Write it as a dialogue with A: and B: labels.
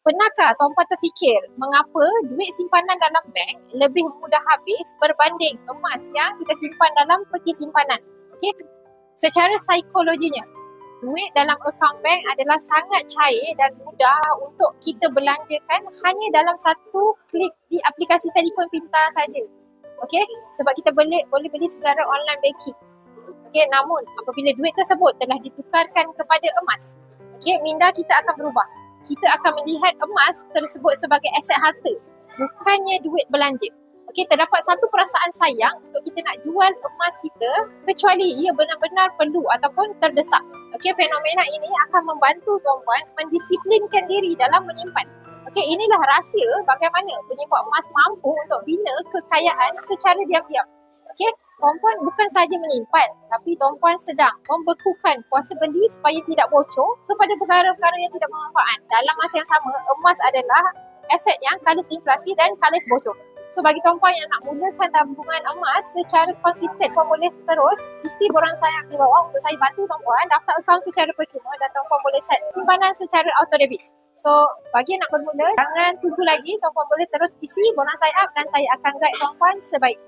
A: Pernahkah tuan-puan terfikir mengapa duit simpanan dalam bank lebih mudah habis berbanding emas yang kita simpan dalam peti simpanan? Okey, secara psikologinya, duit dalam akaun bank adalah sangat cair dan mudah untuk kita belanjakan hanya dalam satu klik di aplikasi telefon pintar saja. Okey, sebab kita boleh beli secara online banking. Okey, namun apabila duit tersebut telah ditukarkan kepada emas, okey, minda kita akan berubah. Kita akan melihat emas tersebut sebagai aset harta, bukannya duit belanja. Okey, terdapat satu perasaan sayang untuk kita nak jual emas kita kecuali ia benar-benar perlu ataupun terdesak. Okey, fenomena ini akan membantu tuan-puan mendisiplinkan diri dalam menyimpan. Okey, inilah rahsia bagaimana penyimpan emas mampu untuk bina kekayaan secara diam-diam. Okey, tuan-puan bukan sahaja menyimpan, tapi tuan-puan sedang membekukan kuasa beli supaya tidak bocor kepada perkara-perkara yang tidak bermanfaat. Dalam masa yang sama, emas adalah aset yang kalis inflasi dan kalis bocor. So, bagi tuan-puan yang nak mulakan tabungan emas secara konsisten, tuan boleh terus isi borang sayap di bawah untuk saya bantu tuan-puan daftar akaun secara percuma dan tuan-puan boleh set simpanan secara auto debit. So, bagi yang nak bermula, jangan tunggu lagi, tuan-puan boleh terus isi borang sayap dan saya akan guide tuan-puan sebaik.